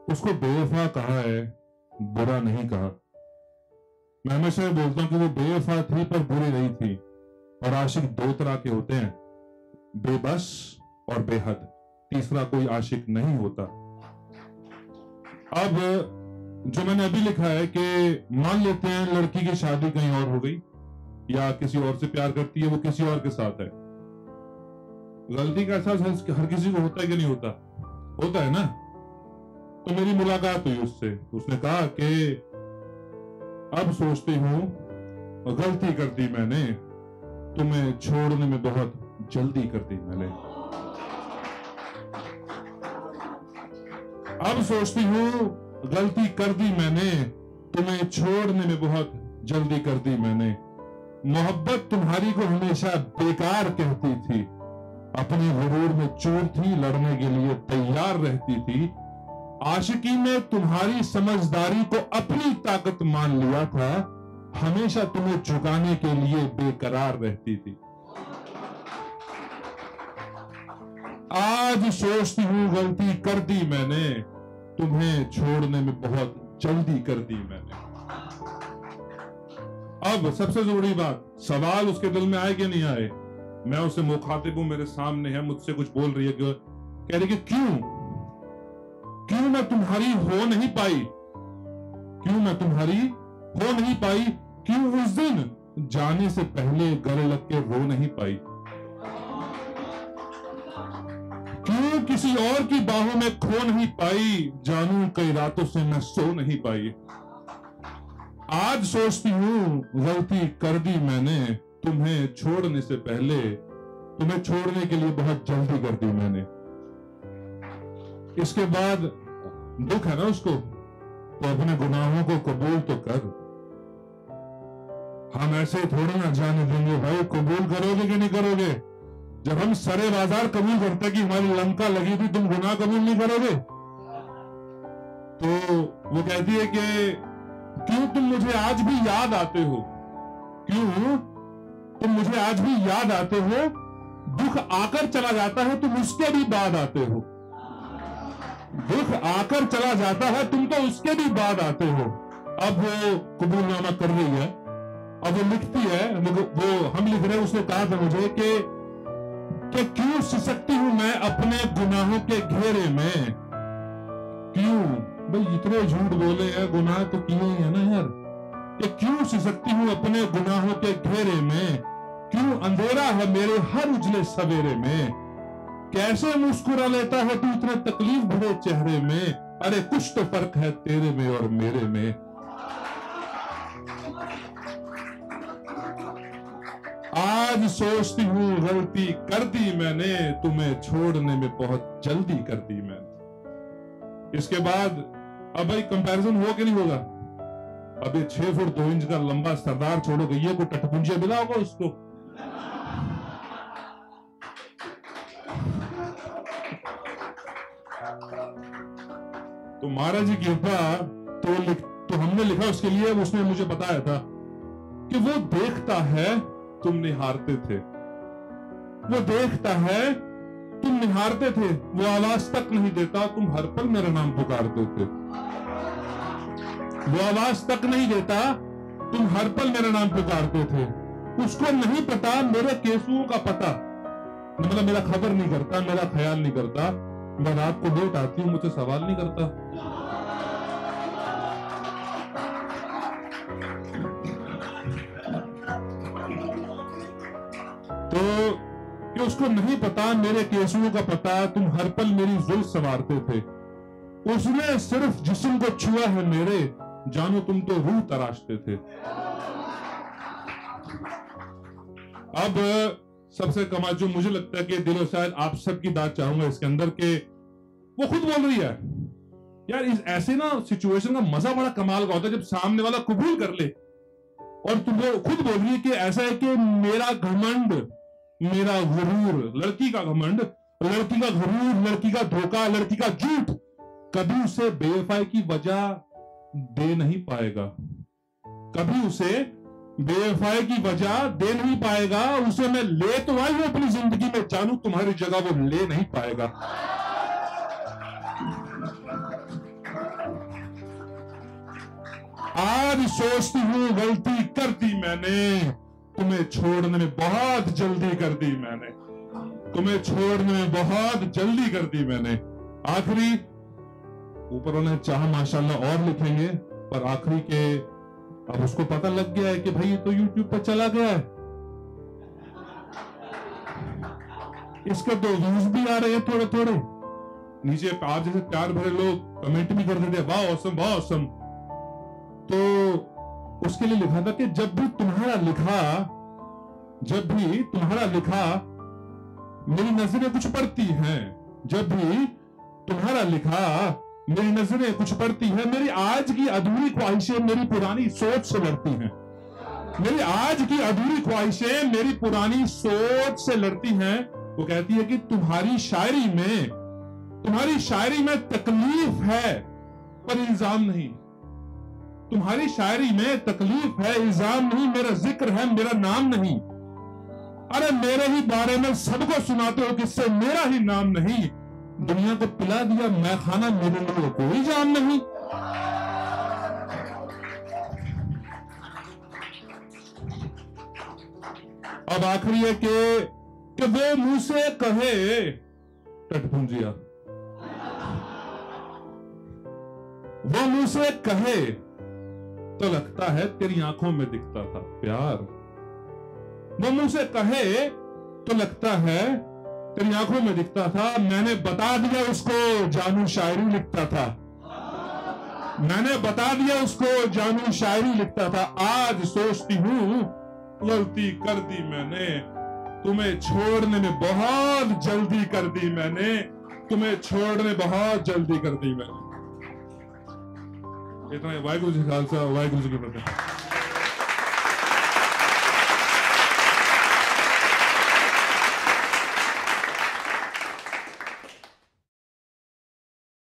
उसको बेवफा कहा है, बुरा नहीं कहा। मैं हमेशा ये बोलता हूं कि वो बेवफा थी पर बुरी नहीं थी। और आशिक दो तरह के होते हैं, बेबस और बेहद। तीसरा कोई आशिक नहीं होता। अब जो मैंने अभी लिखा है कि मान लेते हैं लड़की की शादी कहीं और हो गई या किसी और से प्यार करती है, वो किसी और के साथ है। गलती का एहसास हर किसी को होता है कि नहीं होता? होता है ना। तो मेरी मुलाकात हुई उससे, उसने कहा कि अब सोचती हूं गलती कर दी मैंने, तुम्हें छोड़ने में बहुत जल्दी कर दी मैंने। अब सोचती हूं गलती कर दी मैंने, तुम्हें छोड़ने में बहुत जल्दी कर दी मैंने। मोहब्बत तुम्हारी को हमेशा बेकार कहती थी, अपने गुरूर में चूर थी, लड़ने के लिए तैयार रहती थी। आशिकी में तुम्हारी समझदारी को अपनी ताकत मान लिया था, हमेशा तुम्हें झुकाने के लिए बेकरार रहती थी। आज सोचती हूं गलती कर दी मैंने, तुम्हें छोड़ने में बहुत जल्दी कर दी मैंने। अब सबसे जरूरी बात, सवाल उसके दिल में आए कि नहीं आए? मैं उसे मुखातिब हूं, मेरे सामने है, मुझसे कुछ बोल रही है, कह रही कि क्यों मैं तुम्हारी हो नहीं पाई, क्यों मैं तुम्हारी हो नहीं पाई, क्यों उस दिन जाने से पहले गले लग के रो नहीं पाई, क्यों किसी और की बाहों में खो नहीं पाई, जानू कई रातों से मैं सो नहीं पाई। आज सोचती हूं गलती कर दी मैंने, तुम्हें छोड़ने से पहले, तुम्हें छोड़ने के लिए बहुत जल्दी कर दी मैंने। इसके बाद दुख है ना उसको, तो अपने गुनाहों को कबूल तो कर। हम ऐसे थोड़ी ना जाने देंगे भाई, कबूल करोगे कि नहीं करोगे? जब हम सरे बाजार कबूल करते कि हमारी लंका लगी थी, तुम गुनाह कबूल नहीं करोगे? तो वो कहती है कि क्यों तुम मुझे आज भी याद आते हो, क्यों तुम मुझे आज भी याद आते हो, दुख आकर चला जाता है तुम उसके भी बाद आते हो, दुख आकर चला जाता है तुम तो उसके भी बाद आते हो। अब वो कबूलनामा कर रही है, अब वो लिखती है, वो हम लिख रहे हैं, उसने कहा था मुझे कि क्यों सिसकती हूं मैं अपने गुनाहों के घेरे में, क्यों भाई इतने झूठ बोले हैं, गुनाह तो किए ही है ना यार, कि क्यों सिसकती हूं अपने गुनाहों के घेरे में, क्यों अंधेरा है मेरे हर उजले सवेरे में, कैसे मुस्कुरा लेता है तू इतने तकलीफ भरे चेहरे में, अरे कुछ तो फर्क है तेरे में और मेरे में। आज सोचती हूं गलती कर दी मैंने, तुम्हें छोड़ने में बहुत जल्दी कर दी मैंने। इसके बाद अब भाई कंपैरिजन हो कि नहीं होगा? अब ये 6 फुट 2 इंच का लंबा सरदार छोड़ो, गैया को टटपुंजिया मिला होगा उसको। तो महाराज जी की कृपा, तो हमने लिखा उसके लिए, उसने मुझे बताया था कि वो देखता है तुम निहारते थे, वो देखता है तुम निहारते थे, वो आवाज तक नहीं देता, तुम हर पल मेरा नाम पुकारते थे, वो आवाज तक नहीं देता, तुम हर पल मेरा नाम पुकारते थे। उसको नहीं पता मेरे केसुओं का पता, मतलब मेरा खबर नहीं करता, मेरा ख्याल नहीं करता, मैं रात को लेट आती हूं, मुझसे सवाल नहीं करता। तो कि उसको नहीं पता मेरे केसुओं का पता, तुम हर पल मेरी जुल्फ संवारते थे, उसने सिर्फ जिस्म को छुआ है मेरे, जानो तुम तो रूह तराशते थे। अब सबसे कमाल जो मुझे लगता है कि दिलो शायद आप सबकी दाद चाहूंगा इसके अंदर, के वो खुद बोल रही है यार, इस ऐसे ना सिचुएशन का मजा बड़ा कमाल का होता है जब सामने वाला कबूल कर ले, और तुम खुद बोल रही है कि ऐसा है कि मेरा घमंड, मेरा गुरूर, लड़की का घमंड, लड़की का गुरूर, लड़की का धोखा, लड़की का झूठ कभी उसे बेवफाई की वजह दे नहीं पाएगा, कभी उसे बेवफाई की वजह दे नहीं पाएगा। उसे मैं ले तो आई हूं अपनी जिंदगी में, जानू तुम्हारी जगह वो ले नहीं पाएगा। आज सोचती हूँ गलती कर दी मैंने, तुम्हें छोड़ने में बहुत जल्दी कर दी मैंने, तुम्हें छोड़ने में बहुत जल्दी कर दी मैंने। आखिरी ऊपर उन्हें चाह माशाल्लाह और लिखेंगे, पर आखिरी के अब उसको पता लग गया है कि भाई ये तो YouTube पर चला गया है, इसके तो व्यूज भी आ रहे हैं थोड़े थोड़े। नीचे आप जैसे प्यार भरे लोग कमेंट भी कर देते हैं, वाह ऑसम वाह ऑसम। तो उसके लिए लिखा था कि जब भी तुम्हारा लिखा मेरी नजरें कुछ पड़ती हैं, जब भी तुम्हारा लिखा मेरी नजरें कुछ पड़ती हैं, मेरी आज की अधूरी ख्वाहिशें मेरी पुरानी सोच से लड़ती हैं, मेरी आज की अधूरी ख्वाहिशें मेरी पुरानी सोच से लड़ती हैं। वो कहती है कि तुम्हारी शायरी में तकलीफ है पर इल्जाम नहीं, तुम्हारी शायरी में तकलीफ है इल्जाम नहीं, मेरा जिक्र है मेरा नाम नहीं। अरे मेरे ही बारे में सबको सुनाते हो किससे मेरा ही नाम नहीं, दुनिया को पिला दिया मैं खाना मेरे लिए कोई जान नहीं। अब आखिरी है कि वो मुंह से कहे टटपुंजिया, वो मुंह से कहे तो लगता है तेरी आंखों में दिखता था प्यार, वो मुंह से कहे तो लगता है तेरी आंखों में दिखता था। मैंने बता दिया उसको जानू शायरी लिखता था, मैंने बता दिया उसको जानू शायरी लिखता था। आज सोचती हूँ गलती कर दी मैंने, तुम्हें छोड़ने में बहुत जल्दी कर दी मैंने, तुम्हें छोड़ने बहुत जल्दी कर दी मैंने। इतना वाहिगुरू जी खालसा वाहिगुरू जी की फतेह।